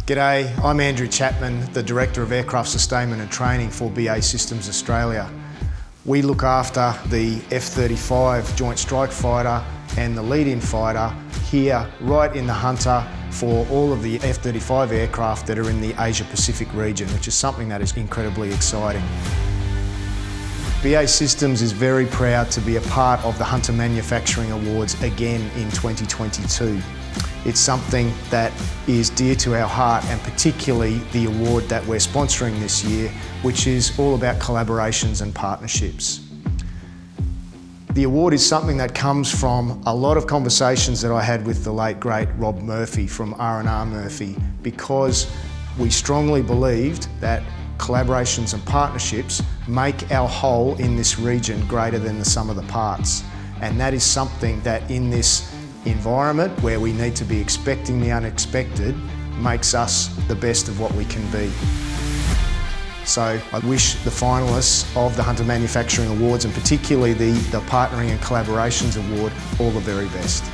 G'day, I'm Andrew Chapman, the Director of Aircraft Sustainment and Training for BAE Systems Australia. We look after the F-35 Joint Strike Fighter and the lead-in fighter here right in the Hunter for all of the F-35 aircraft that are in the Asia-Pacific region, which is something that is incredibly exciting. BAE Systems is very proud to be a part of the Hunter Manufacturing Awards again in 2022. It's something that is dear to our heart, and particularly the award that we're sponsoring this year, which is all about collaborations and partnerships. The award is something that comes from a lot of conversations that I had with the late great Rob Murphy from R&R Murphy, because we strongly believed that collaborations and partnerships make our whole in this region greater than the sum of the parts. And that is something that in this environment where we need to be expecting the unexpected makes us the best of what we can be. So I wish the finalists of the Hunter Manufacturing Awards, and particularly the Partnering and Collaborations Award, all the very best.